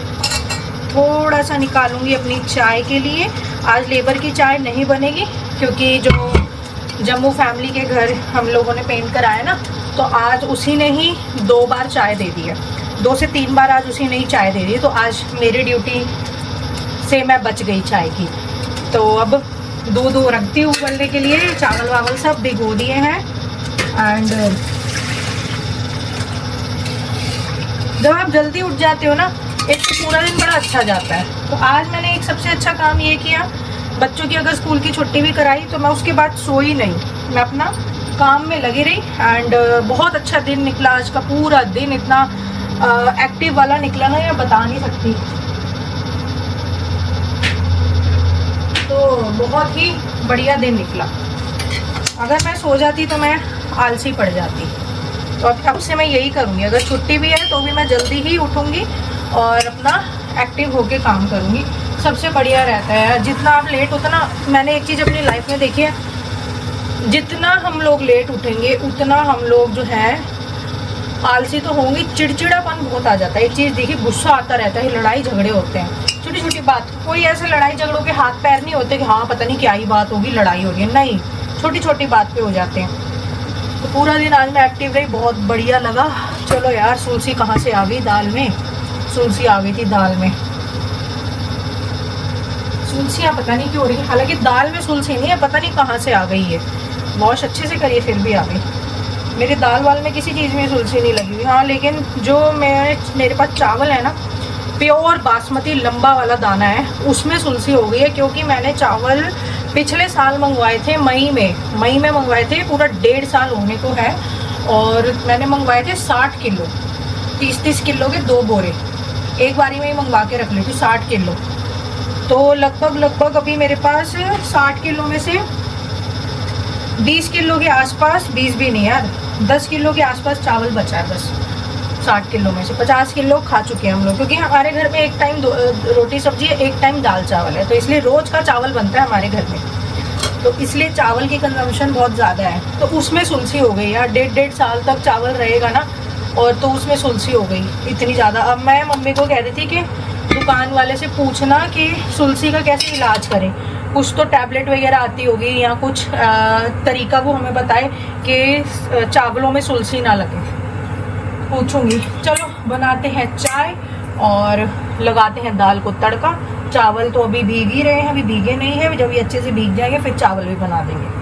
थोड़ा सा निकालूंगी अपनी चाय के लिए। आज लेबर की चाय नहीं बनेगी क्योंकि जो जम्मू फैमिली के घर हम लोगों ने पेंट कराया ना, तो आज उसी ने ही 2 बार चाय दे दी है, 2 से 3 बार आज उसी ने ही चाय दे दी। तो आज मेरी ड्यूटी से मैं बच गई चाय की। तो अब दूध रखती हूँ उबलने के लिए। चावल वावल सब भिगो दिए हैं एंड जब आप जल्दी उठ जाते हो ना, एक तो पूरा दिन बड़ा अच्छा जाता है। तो आज मैंने एक सबसे अच्छा काम ये किया, बच्चों की अगर स्कूल की छुट्टी भी कराई तो मैं उसके बाद सोई नहीं, मैं अपना काम में लगी रही एंड बहुत अच्छा दिन निकला। आज का पूरा दिन इतना एक्टिव वाला निकला ना, या बता नहीं सकती। तो बहुत ही बढ़िया दिन निकला। अगर मैं सो जाती तो मैं आलसी पड़ जाती। तो अब से मैं यही करूँगी, अगर छुट्टी भी है तो भी मैं जल्दी ही उठूँगी और अपना एक्टिव होके काम करूँगी। सबसे बढ़िया रहता है जितना आप लेट होता ना। मैंने एक चीज़ अपनी लाइफ में देखी है, जितना हम लोग लेट उठेंगे उतना हम लोग जो है आलसी तो होंगे, चिड़चिड़ापन बहुत आ जाता है। एक चीज़ देखिए, गुस्सा आता रहता है, लड़ाई झगड़े होते हैं छोटी छोटी बात। कोई ऐसे लड़ाई झगड़ों के हाथ पैर नहीं होते कि हाँ पता नहीं क्या ही बात होगी, लड़ाई होगी, नहीं, छोटी छोटी बात पे हो जाते हैं। तो पूरा दिन आज मैं एक्टिव रही, बहुत बढ़िया लगा। चलो यार, सुलसी कहाँ से आ गई दाल में, सुलसी आ गई थी दाल में। सुलसियाँ पता नहीं क्यों हो रही है, हालांकि दाल में सुलसी नहीं है, पता नहीं कहाँ से आ गई है। वॉश अच्छे से करिए फिर भी आ गई। मेरे दाल वाल में किसी चीज़ में सुलसी नहीं लगी हुई। हाँ, लेकिन जो मेरे पास चावल है ना, प्योर बासमती लंबा वाला दाना है, उसमें सुलसी हो गई है। क्योंकि मैंने चावल पिछले साल मंगवाए थे, मई में मंगवाए थे, पूरा 1.5 साल होने को है। और मैंने मंगवाए थे 60 किलो, 30-30 किलो के 2 बोरे एक बारी में ही मंगवा के रख लेती, 60 किलो। तो लगभग अभी मेरे पास 60 किलो में से 20 किलो के आसपास, 20 भी नहीं यार, 10 किलो के आसपास चावल बचा है बस। 60 किलो में से 50 किलो खा चुके हैं हम लोग, क्योंकि हमारे घर में एक टाइम रोटी सब्जी है, एक टाइम दाल चावल है, तो इसलिए रोज का चावल बनता है हमारे घर में। तो इसलिए चावल की कंजम्पशन बहुत ज़्यादा है। तो उसमें सुलसी हो गई यार, 1.5 साल तक चावल रहेगा ना, और तो उसमें सुलसी हो गई इतनी ज़्यादा। अब मैं मम्मी को कह रही थी कि दुकान वाले से पूछना कि सुलसी का कैसे इलाज करें। कुछ तो टैबलेट वगैरह आती होगी या कुछ तरीका वो हमें बताए कि चावलों में सुलसी ना लगे, पूछूंगी। चलो बनाते हैं चाय और लगाते हैं दाल को तड़का। चावल तो अभी भीग ही रहे हैं, अभी भीगे नहीं है, जब ये अच्छे से भीग जाएंगे फिर चावल भी बना देंगे।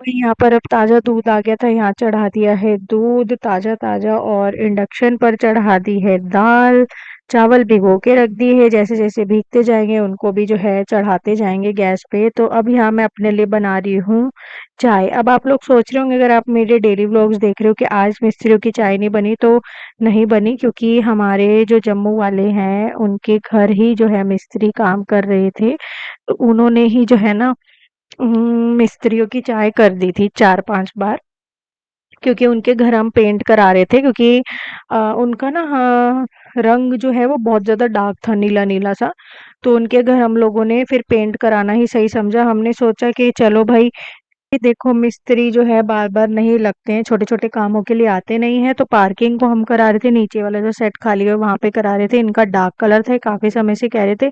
भाई यहाँ पर अब ताज़ा दूध आ गया था, यहाँ चढ़ा दिया है दूध ताज़ा ताज़ा और इंडक्शन पर चढ़ा दी है दाल। चावल भिगो के रख दिए है, जैसे जैसे भीगते जाएंगे उनको भी जो है चढ़ाते जाएंगे गैस पे। तो अब यहाँ मैं अपने लिए बना रही हूँ चाय। अब आप लोग सोच रहे होंगे, अगर आप मेरे डेली व्लॉग्स देख रहे हो, कि आज मिस्त्रियों की चाय नहीं बनी, तो नहीं बनी, क्योंकि हमारे जो जम्मू वाले हैं उनके घर ही जो है मिस्त्री काम कर रहे थे, तो उन्होंने ही जो है ना मिस्त्रियों की चाय कर दी थी 4-5 बार, क्योंकि उनके घर हम पेंट करा रहे थे, क्योंकि उनका ना रंग जो है वो बहुत ज़्यादा डार्क था, नीला-नीला सा। तो उनके घर हम लोगों ने फिर पेंट कराना ही सही समझा। हमने सोचा कि चलो भाई, ये देखो मिस्त्री जो है बार-बार नहीं लगते हैं, छोटे-छोटे कामों के लिए आते नहीं हैं। तो पार्किंग को हम करा रहे थे, नीचे वाला जो सेट खाली है वहाँ पे करा रहे थे। इनका डार्क कलर था, काफ़ी समय से कह रहे थे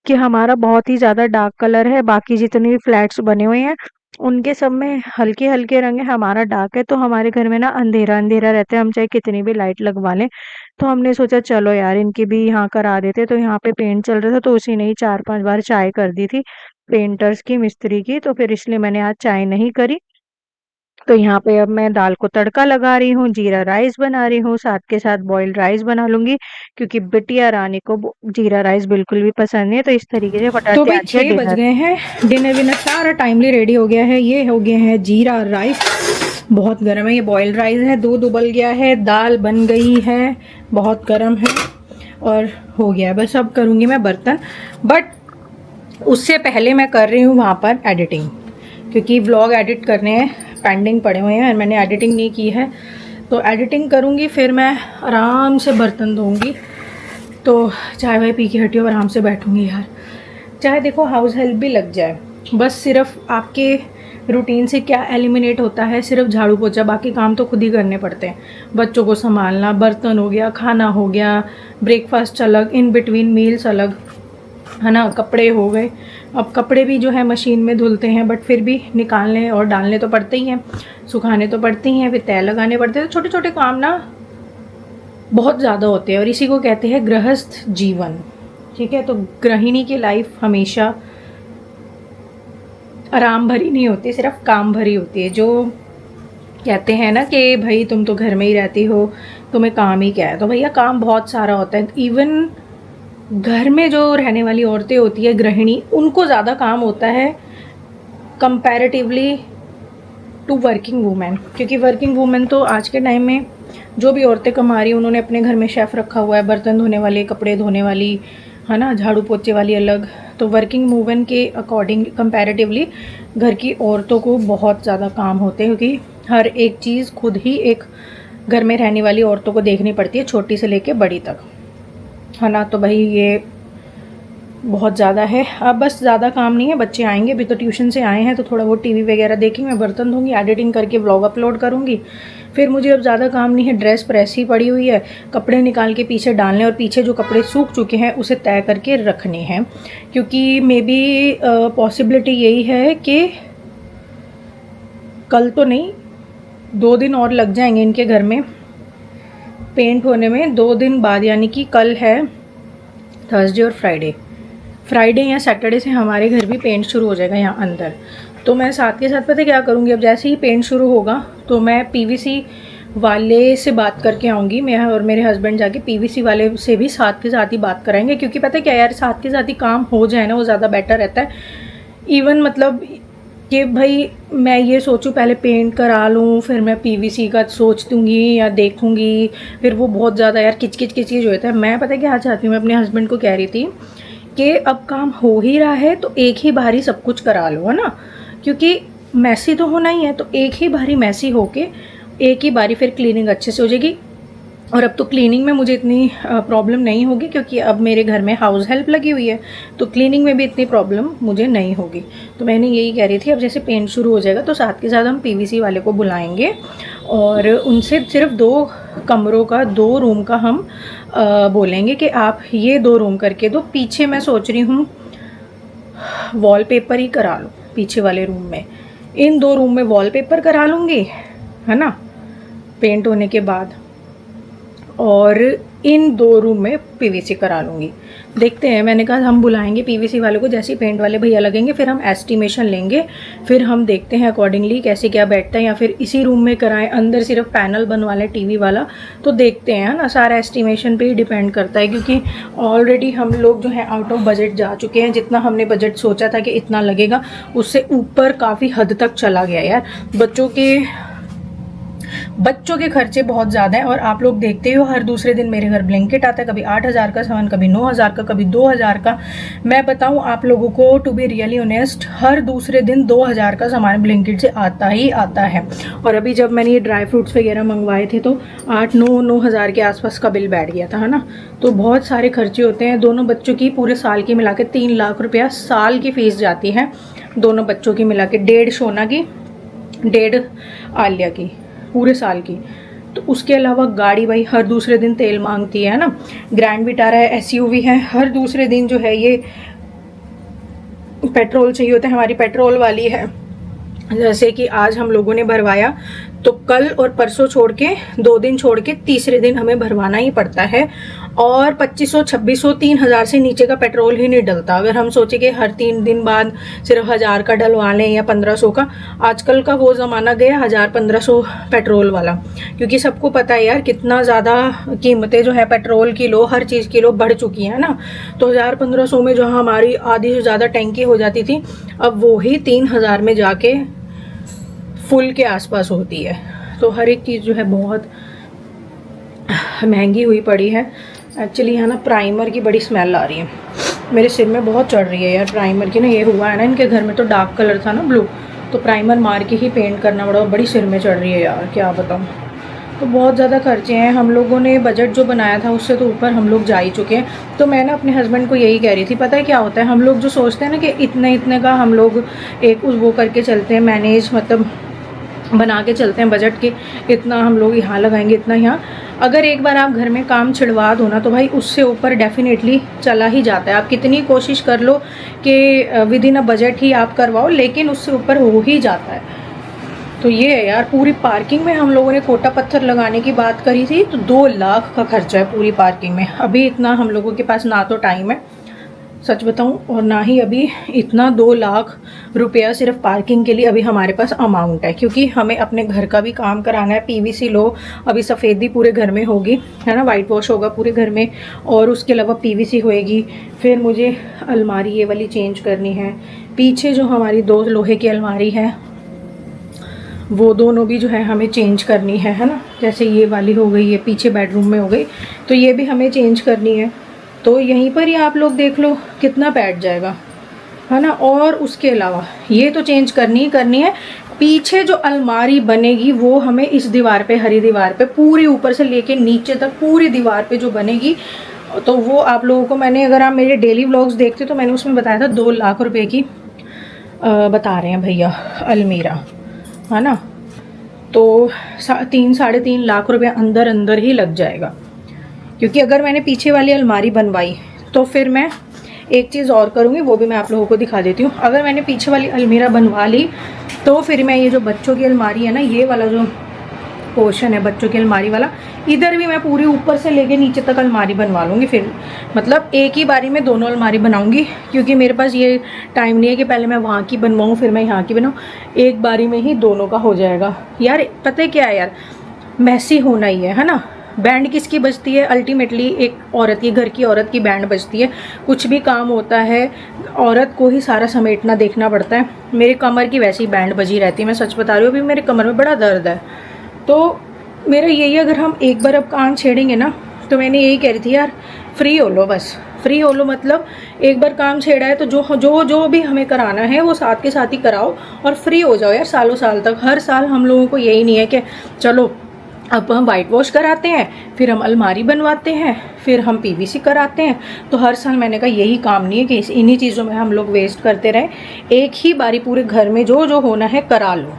कि हमारा बहुत ही ज़्यादा डार्क कलर है, बाकी जितने भी फ्लैट्स बने हुए हैं उनके सब में हल्के-हल्के रंग है, हमारा डार्क है। तो हमारे घर में ना अंधेरा-अंधेरा रहता है, हम चाहे कितनी भी लाइट लगवा लें। तो हमने सोचा चलो यार इनकी भी यहाँ करा देते। तो यहाँ पे पेंट चल रहा था, तो उसी ने ही 4-5 बार चाय कर दी थी पेंटर्स की, मिस्त्री की। तो फिर इसलिए मैंने आज चाय नहीं करी। तो यहाँ पे अब मैं दाल को तड़का लगा रही हूँ, जीरा राइस बना रही हूँ, साथ के साथ बॉइल्ड राइस बना लूँगी, क्योंकि बिटिया रानी को जीरा राइस बिल्कुल भी पसंद नहीं है। तो इस तरीके से तो फटाते भाई आज है 6 बज डिनर। गए हैं, डिनर विनर सारा टाइमली रेडी हो गया है। ये हो गए हैं जीरा राइस, बहुत गर्म है, ये बॉइल्ड राइस है। दूध उबल गया है, दाल बन गई है, बहुत गर्म है और हो गया है। बस अब करूँगी मैं बर्तन, बट उससे पहले मैं कर रही हूँ वहाँ पर एडिटिंग, क्योंकि व्लॉग एडिट करने हैं, पेंडिंग पड़े हुए हैं और मैंने एडिटिंग नहीं की है। तो एडिटिंग करूँगी, फिर मैं आराम से बर्तन धोऊँगी। तो चाय वाय पी के हटी और आराम से बैठूँगी यार। चाहे देखो हाउस हेल्प भी लग जाए, बस सिर्फ आपके रूटीन से क्या एलिमिनेट होता है, सिर्फ झाड़ू पोछा, बाकी काम तो खुद ही करने पड़ते हैं। बच्चों को संभालना, बर्तन हो गया, खाना हो गया, ब्रेकफास्ट अलग, इन बिटवीन मील्स अलग, है ना, कपड़े हो गए। अब कपड़े भी जो है मशीन में धुलते हैं, बट फिर भी निकालने और डालने तो पड़ते ही हैं, सुखाने तो पड़ते ही हैं, फिर तय लगाने पड़ते हैं। तो छोटे छोटे काम ना बहुत ज़्यादा होते हैं और इसी को कहते हैं गृहस्थ जीवन। ठीक है, तो गृहिणी की लाइफ हमेशा आराम भरी नहीं होती, सिर्फ काम भरी होती है। जो कहते हैं ना कि भाई तुम तो घर में ही रहती हो, तुम्हें काम ही क्या है, तो भैया काम बहुत सारा होता है। इवन घर में जो रहने वाली औरतें होती है गृहिणी, उनको ज़्यादा काम होता है कंपैरेटिवली टू वर्किंग वूमेन, क्योंकि वर्किंग वूमेन तो आज के टाइम में जो भी औरतें कमा रही हैं उन्होंने अपने घर में शेफ़ रखा हुआ है, बर्तन धोने वाली, कपड़े धोने वाली, है ना, झाड़ू पोछे वाली अलग। तो वर्किंग वूमेन के अकॉर्डिंग कंपैरेटिवली घर की औरतों को बहुत ज़्यादा काम होते हैं, क्योंकि हर एक चीज़ खुद ही एक घर में रहने वाली औरतों को देखनी पड़ती है, छोटी से लेके बड़ी तक, है ना। तो भाई ये बहुत ज़्यादा है। अब बस ज़्यादा काम नहीं है, बच्चे आएंगे अभी तो ट्यूशन से आए हैं, तो थोड़ा बहुत टीवी वगैरह देखेंगे, मैं बर्तन धोंगी, एडिटिंग करके व्लॉग अपलोड करूँगी। फिर मुझे अब ज़्यादा काम नहीं है, ड्रेस प्रेस ही पड़ी हुई है, कपड़े निकाल के पीछे डालने और पीछे जो कपड़े सूख चुके हैं उसे तय करके रखने हैं, क्योंकि मे बी पॉसिबिलिटी यही है कि कल तो नहीं, 2 दिन और लग जाएंगे इनके घर में पेंट होने में। 2 दिन बाद, यानी कि कल है थर्सडे और फ्राइडे या सैटरडे से हमारे घर भी पेंट शुरू हो जाएगा यहाँ अंदर। तो मैं साथ के साथ पता क्या करूँगी, अब जैसे ही पेंट शुरू होगा तो मैं पीवीसी वाले से बात करके आऊँगी। मैं और मेरे हस्बैंड जाके पीवीसी वाले से भी साथ के साथ ही बात कराएंगे, क्योंकि पता है क्या यार, साथ के साथ ही काम हो जाए ना, वो ज़्यादा बेटर रहता है। इवन मतलब कि भाई मैं ये सोचूं पहले पेंट करा लूँ, फिर मैं पीवीसी का सोच दूँगी या देखूँगी, फिर वो बहुत ज़्यादा यार किच हो जाता है। मैं पता है क्या चाहती हूँ, मैं अपने हस्बैंड को कह रही थी कि अब काम हो ही रहा है तो एक ही बारी सब कुछ करा लो, है ना, क्योंकि मैसी तो होना ही है। तो एक ही बारी मैसी होके एक ही बारी फिर क्लीनिंग अच्छे से हो जाएगी। और अब तो क्लीनिंग में मुझे इतनी प्रॉब्लम नहीं होगी, क्योंकि अब मेरे घर में हाउस हेल्प लगी हुई है, तो क्लीनिंग में भी इतनी प्रॉब्लम मुझे नहीं होगी। तो मैंने यही कह रही थी, अब जैसे पेंट शुरू हो जाएगा तो साथ के साथ हम पीवीसी वाले को बुलाएंगे और उनसे सिर्फ 2 कमरों का, 2 रूम का हम बोलेंगे कि आप ये 2 रूम करके दो। पीछे मैं सोच रही हूँ वॉलपेपर ही करा लो पीछे वाले रूम में। इन 2 रूम में वॉलपेपर करा लूँगी, है ना, पेंट होने के बाद, और इन 2 रूम में पीवीसी करा लूँगी। देखते हैं, मैंने कहा हम बुलाएंगे पीवीसी वाले को, जैसे ही पेंट वाले भैया लगेंगे फिर हम एस्टिमेशन लेंगे, फिर हम देखते हैं अकॉर्डिंगली कैसे क्या बैठता है, या फिर इसी रूम में कराएं, अंदर सिर्फ पैनल बनवा लें टीवी वाला, तो देखते हैं ना, सारा एस्टिमेशन पे ही डिपेंड करता है, क्योंकि ऑलरेडी हम लोग जो है आउट ऑफ बजट जा चुके हैं। जितना हमने बजट सोचा था कि इतना लगेगा, उससे ऊपर काफ़ी हद तक चला गया यार। बच्चों के खर्चे बहुत ज़्यादा हैं, और आप लोग देखते हो हर दूसरे दिन मेरे घर ब्लैंकेट आता है, कभी 8,000 का सामान, कभी 9,000 का, कभी 2,000 का। मैं बताऊं आप लोगों को, टू बी रियली ऑनेस्ट, हर दूसरे दिन 2,000 का सामान ब्लैंकेट से आता ही आता है। और अभी जब मैंने ये ड्राई फ्रूट्स वगैरह मंगवाए थे तो 8-9 के आसपास का बिल बैठ गया था, है ना। तो बहुत सारे खर्चे होते हैं। दोनों बच्चों की पूरे साल की मिला के 3 लाख रुपया साल की फ़ीस जाती है, दोनों बच्चों की मिला के, 1.5 सोना की, 1.5 आलिया की, पूरे साल की। तो उसके अलावा गाड़ी भाई हर दूसरे दिन तेल मांगती है ना। ग्रैंड विटारा है, एसयूवी है, हर दूसरे दिन जो है ये पेट्रोल चाहिए होता है। हमारी पेट्रोल वाली है, जैसे कि आज हम लोगों ने भरवाया तो कल और परसों छोड़ के 2 दिन छोड़ के तीसरे दिन हमें भरवाना ही पड़ता है। और 2500, 2600, 3000 से नीचे का पेट्रोल ही नहीं डलता। अगर हम सोचे कि हर 3 दिन बाद सिर्फ 1000 का डलवा लें या 1500 का, आजकल का वो ज़माना गया 1000-1500 पेट्रोल वाला, क्योंकि सबको पता है यार कितना ज़्यादा कीमतें जो है पेट्रोल किलो, हर चीज़ किलो बढ़ चुकी है ना। तो 1000-1500 में जो हमारी आधी से ज़्यादा टैंकी हो जाती थी, अब वो ही 3000 में जाके फुल के आसपास होती है। तो हर एक चीज़ जो है बहुत महंगी हुई पड़ी है। एक्चुअली यहाँ ना प्राइमर की बड़ी स्मेल आ रही है, मेरे सिर में बहुत चढ़ रही है यार प्राइमर की ना। ये हुआ है ना, इनके घर में तो डार्क कलर था ना, ब्लू, तो प्राइमर मार के ही पेंट करना पड़ा, बड़ी सिर में चढ़ रही है यार, क्या बताऊँ। तो बहुत ज़्यादा खर्चे हैं। हम लोगों ने बजट जो बनाया था उससे तो ऊपर हम लोग जा ही चुके हैं। तो मैं ना अपने हस्बैंड को यही कह रही थी, पता है क्या होता है, हम लोग जो सोचते हैं ना कि इतने इतने का हम लोग एक वो करके चलते हैं, मैनेज मतलब बना के चलते हैं बजट के, इतना हम लोग यहाँ लगाएंगे, इतना यहाँ। अगर एक बार आप घर में काम छिड़वा दो ना, तो भाई उससे ऊपर डेफिनेटली चला ही जाता है। आप कितनी कोशिश कर लो कि विद इन अ बजट ही आप करवाओ, लेकिन उससे ऊपर हो ही जाता है। तो ये है यार, पूरी पार्किंग में हम लोगों ने कोटा पत्थर लगाने की बात करी थी, तो 2 लाख का खर्चा है पूरी पार्किंग में। अभी इतना हम लोगों के पास ना तो टाइम है, सच बताऊं, और ना ही अभी इतना 2 लाख रुपया सिर्फ पार्किंग के लिए अभी हमारे पास अमाउंट है, क्योंकि हमें अपने घर का भी काम कराना है। पीवीसी लो, अभी सफ़ेदी पूरे घर में होगी, है ना, वाइट वॉश होगा पूरे घर में, और उसके अलावा पीवीसी होएगी। फिर मुझे अलमारी ये वाली चेंज करनी है। पीछे जो हमारी 2 लोहे की अलमारी है वो दोनों भी जो है हमें चेंज करनी है ना। जैसे ये वाली हो गई, ये पीछे बेडरूम में हो गई, तो ये भी हमें चेंज करनी है। तो यहीं पर ही आप लोग देख लो कितना बैठ जाएगा, है ना। और उसके अलावा ये तो चेंज करनी ही करनी है। पीछे जो अलमारी बनेगी वो हमें इस दीवार पे, हरी दीवार पे, पूरी ऊपर से लेके नीचे तक पूरी दीवार पे जो बनेगी, तो वो आप लोगों को मैंने, अगर आप मेरे डेली व्लॉग्स देखते तो मैंने उसमें बताया था 2 लाख रुपए की बता रहे हैं भैया अलमीरा, है ना। तो 3-3.5 लाख रुपया अंदर अंदर ही लग जाएगा। क्योंकि अगर मैंने पीछे वाली अलमारी बनवाई तो फिर मैं एक चीज़ और करूँगी, वो भी मैं आप लोगों को दिखा देती हूँ। अगर मैंने पीछे वाली अलमीरा बनवा ली तो फिर मैं ये जो बच्चों की अलमारी है ना, ये वाला जो पोर्शन है बच्चों की अलमारी वाला, इधर भी मैं पूरी ऊपर से लेके नीचे तक अलमारी बनवा लूँगी। फिर मतलब एक ही बारी में दोनों अलमारी बनाऊँगी, क्योंकि मेरे पास ये टाइम नहीं है कि पहले मैं वहाँ की बनवाऊँ फिर मैं यहाँ की बनाऊँ। एक बारी में ही दोनों का हो जाएगा। यार पता है क्या है यार, मैसी होना ही है ना। बैंड किसकी बजती है अल्टीमेटली? एक औरत की, घर की औरत की बैंड बजती है। कुछ भी काम होता है औरत को ही सारा समेटना देखना पड़ता है। मेरे कमर की वैसी बैंड बजी रहती है, मैं सच बता रही हूँ। अभी मेरे कमर में बड़ा दर्द है। तो मेरा यही, अगर हम एक बार अब काम छेड़ेंगे ना, तो मैंने यही कह रही थी यार, फ्री हो लो, बस फ्री हो लो। मतलब एक बार काम छेड़ा है तो जो भी हमें कराना है वो साथ के साथ ही कराओ और फ्री हो जाओ यार, सालों साल तक। हर साल हम लोगों को यही नहीं है कि चलो अब हम वाइट वॉश कराते हैं, फिर हम अलमारी बनवाते हैं, फिर हम पीवीसी कराते हैं। तो हर साल मैंने कहा यही काम नहीं है कि इन्हीं चीज़ों में हम लोग वेस्ट करते रहें। एक ही बारी पूरे घर में जो जो होना है करा लो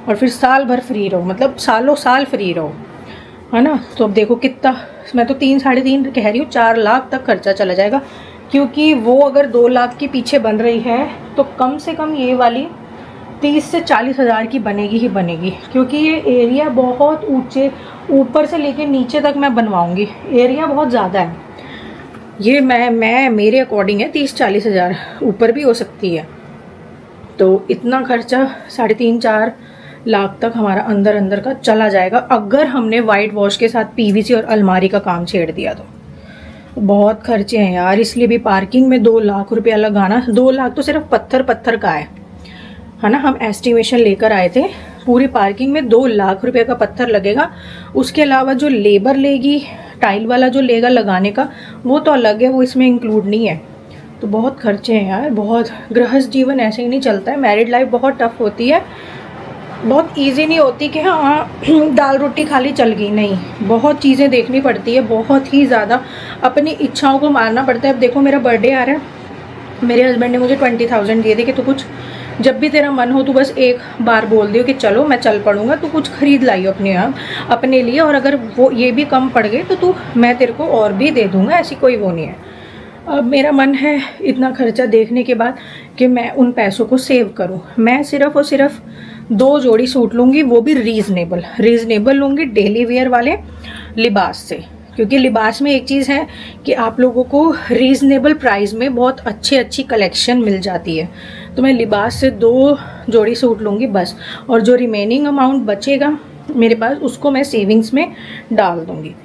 और फिर साल भर फ्री रहो, मतलब सालों साल फ्री रहो, है ना। तो अब देखो कितना, मैं तो 3-3.5 कह रही हूँ, 4 लाख तक खर्चा चला जाएगा। क्योंकि वो अगर 2 लाख के पीछे बन रही है तो कम से कम ये वाली 30 से 40 हज़ार की बनेगी ही बनेगी, क्योंकि ये एरिया बहुत ऊंचे, ऊपर से लेके नीचे तक मैं बनवाऊंगी, एरिया बहुत ज़्यादा है। ये मैं मेरे अकॉर्डिंग है 30-40 हज़ार, ऊपर भी हो सकती है। तो इतना खर्चा 3.5-4 लाख तक हमारा अंदर अंदर का चला जाएगा अगर हमने वाइट वॉश के साथ पीवीसी और अलमारी का काम छेड़ दिया तो। बहुत खर्चे हैं यार, इसलिए भी पार्किंग में 2 लाख रुपया लगाना, 2 लाख तो सिर्फ पत्थर का है ना। हम एस्टिमेशन लेकर आए थे, पूरी पार्किंग में 2 लाख रुपए का पत्थर लगेगा। उसके अलावा जो लेबर लेगी, टाइल वाला जो लेगा लगाने का, वो तो अलग है, वो इसमें इंक्लूड नहीं है। तो बहुत खर्चे हैं यार, बहुत। गृहस्थ जीवन ऐसे ही नहीं चलता है, मैरिड लाइफ बहुत टफ होती है, बहुत इजी नहीं होती कि हाँ दाल रोटी खाली चल गई, नहीं, बहुत चीज़ें देखनी पड़ती है, बहुत ही ज़्यादा अपनी इच्छाओं को मारना पड़ता है। अब देखो मेरा बर्थडे आ रहा है, मेरे हस्बैंड ने मुझे 20,000 दिए थे कि तो कुछ, जब भी तेरा मन हो तो बस एक बार बोल दियो कि चलो मैं चल पड़ूंगा, तू कुछ खरीद लाइयो अपने लिए, और अगर वो ये भी कम पड़ गए तो मैं तेरे को और भी दे दूंगा, ऐसी कोई वो नहीं है। अब मेरा मन है इतना खर्चा देखने के बाद कि मैं उन पैसों को सेव करूं। मैं सिर्फ और सिर्फ 2 जोड़ी सूट लूँगी, वो भी रीज़नेबल लूँगी, डेली वेयर वाले लिबास से। क्योंकि लिबास में एक चीज़ है कि आप लोगों को रीज़नेबल प्राइस में बहुत अच्छी कलेक्शन मिल जाती है। तो मैं लिबास से 2 जोड़ी सूट लूँगी बस, और जो रिमेनिंग अमाउंट बचेगा मेरे पास उसको मैं सेविंग्स में डाल दूँगी।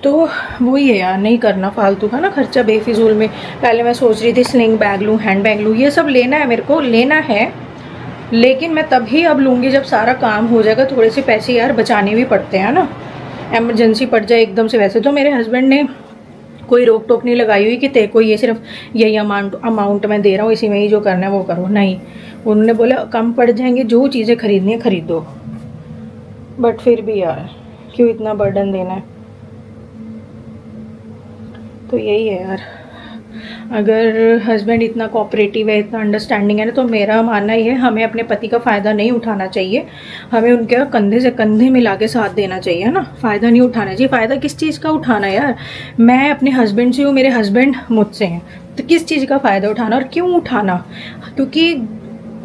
तो वही है यार, नहीं करना फालतू का ना खर्चा बेफिजूल में। पहले मैं सोच रही थी स्लिंग बैग लूँ, हैंड बैग लूँ, ये सब लेना है, मेरे को लेना है, लेकिन मैं तभी अब लूँगी जब सारा काम हो जाएगा। थोड़े से पैसे यार बचाने भी पड़ते हैं ना, एमरजेंसी पड़ जाए एकदम से। वैसे तो मेरे हस्बैंड ने कोई रोक टोक नहीं लगाई हुई कि तेरे को ये सिर्फ यही अमाउंट मैं दे रहा हूँ, इसी में ही जो करना है वो करो, नहीं। उन्होंने बोला कम पड़ जाएंगे, जो चीज़ें खरीदनी है खरीद दो। बट फिर भी यार क्यों इतना बर्डन देना है। तो यही है यार, अगर हस्बैंड इतना कोऑपरेटिव है, इतना अंडरस्टैंडिंग है ना, तो मेरा मानना ये है हमें अपने पति का फ़ायदा नहीं उठाना चाहिए, हमें उनके कंधे से कंधे मिला के साथ देना चाहिए, है ना। फ़ायदा नहीं उठाना चाहिए। फ़ायदा किस चीज़ का उठाना यार, मैं अपने हस्बैंड से हूँ, मेरे हस्बैंड मुझसे हैं, तो किस चीज़ का फ़ायदा उठाना और क्यों उठाना। क्योंकि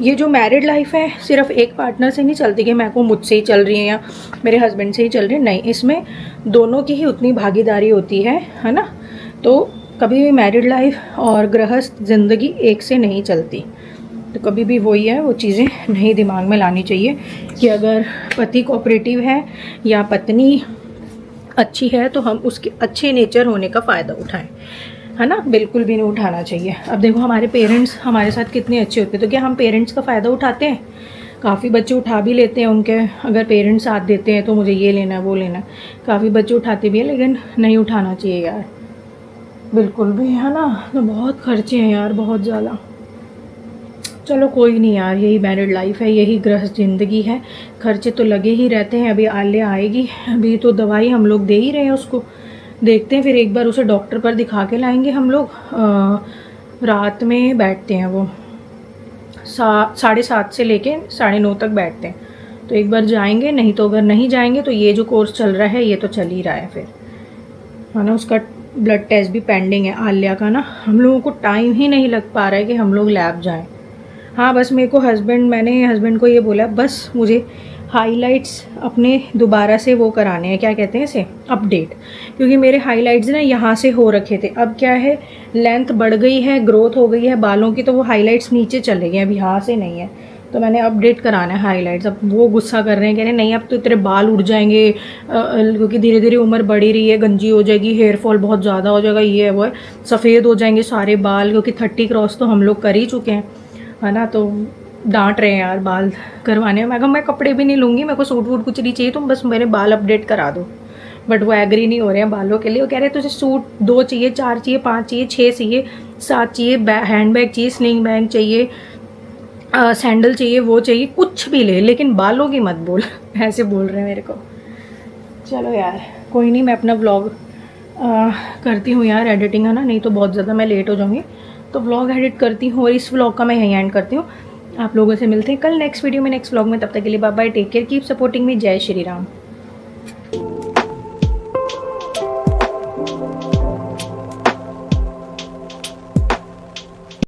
ये जो मैरिड लाइफ है सिर्फ एक पार्टनर से नहीं चलती कि मैं को मुझसे ही चल रही है या मेरे हस्बैंड से ही चल रही है, नहीं, इसमें दोनों की ही उतनी भागीदारी होती है ना। तो कभी भी मैरिड लाइफ और गृहस्थ ज़िंदगी एक से नहीं चलती। तो कभी भी वही है, वो चीज़ें नहीं दिमाग में लानी चाहिए कि अगर पति कोऑपरेटिव है या पत्नी अच्छी है तो हम उसके अच्छे नेचर होने का फ़ायदा उठाएं, है ना। बिल्कुल भी नहीं उठाना चाहिए। अब देखो हमारे पेरेंट्स हमारे साथ कितने अच्छे होते हैं, तो क्या हम पेरेंट्स का फ़ायदा उठाते हैं? काफ़ी बच्चे उठा भी लेते हैं उनके, अगर पेरेंट्स साथ देते हैं तो मुझे ये लेना है वो लेना है, काफ़ी बच्चे उठाते भी हैं, लेकिन नहीं उठाना चाहिए यार, बिल्कुल भी, है ना। तो बहुत खर्चे हैं यार, बहुत ज़्यादा। चलो कोई नहीं यार, यही मैरिड लाइफ है, यही गृहस्थ ज़िंदगी है, खर्चे तो लगे ही रहते हैं। अभी आलिया आएगी, अभी तो दवाई हम लोग दे ही रहे हैं उसको, देखते हैं फिर एक बार उसे डॉक्टर पर दिखा के लाएंगे हम लोग। रात में बैठते हैं वो 7:30 से लेके 9:30 तक बैठते हैं, तो एक बार जाएंगे, नहीं तो अगर नहीं जाएंगे तो ये जो कोर्स चल रहा है ये तो चल ही रहा है फिर, है ना। उसका ब्लड टेस्ट भी पेंडिंग है आलिया का ना, हम लोगों को टाइम ही नहीं लग पा रहा है कि हम लोग लैब जाएं। हाँ बस मेरे को मैंने हस्बैंड को ये बोला बस मुझे हाइलाइट्स अपने दोबारा से वो कराने हैं, क्या कहते हैं इसे, अपडेट, क्योंकि मेरे हाइलाइट्स ना यहाँ से हो रखे थे, अब क्या है लेंथ बढ़ गई है, ग्रोथ हो गई है बालों की, तो वो हाइलाइट्स नीचे चले गए, अब यहाँ से नहीं है, तो मैंने अपडेट कराना है हाइलाइट्स। अब वो गुस्सा कर रहे हैं, कह रहे हैं नहीं अब तो तेरे बाल उड़ जाएंगे, क्योंकि धीरे धीरे उम्र बढ़ी रही है, गंजी हो जाएगी, हेयर फॉल बहुत ज़्यादा हो जाएगा, ये है वो है, सफ़ेद हो जाएंगे सारे बाल, क्योंकि 30 क्रॉस तो हम लोग कर ही चुके हैं, है ना। तो डांट रहे हैं यार बाल करवाने में। मैं कहा मैं कपड़े भी नहीं लूँगी, मेरे को सूट वूट कुछ नहीं चाहिए, तुम बस मेरे बाल अपडेट करा दो। बट वो एग्री नहीं हो रहे हैं बालों के लिए, वो कह रहे हैं तुझे सूट 2 चाहिए, 4 चाहिए, 5 चाहिए, 6 चाहिए, 7 चाहिए, हैंड बैग चाहिए, स्लिंग बैग चाहिए, सैंडल चाहिए, वो चाहिए, कुछ भी ले, लेकिन बालों की मत बोल ऐसे बोल रहे हैं मेरे को। चलो यार कोई नहीं, मैं अपना व्लॉग करती हूँ यार, एडिटिंग है ना, नहीं तो बहुत ज़्यादा मैं लेट हो जाऊँगी, तो व्लॉग एडिट करती हूँ और इस व्लॉग का मैं यहीं एंड करती हूँ। आप लोगों से मिलते हैं कल नेक्स्ट वीडियो में, नेक्स्ट व्लॉग में, तब तक के लिए bye bye, take care, keep supporting me, जय श्री राम।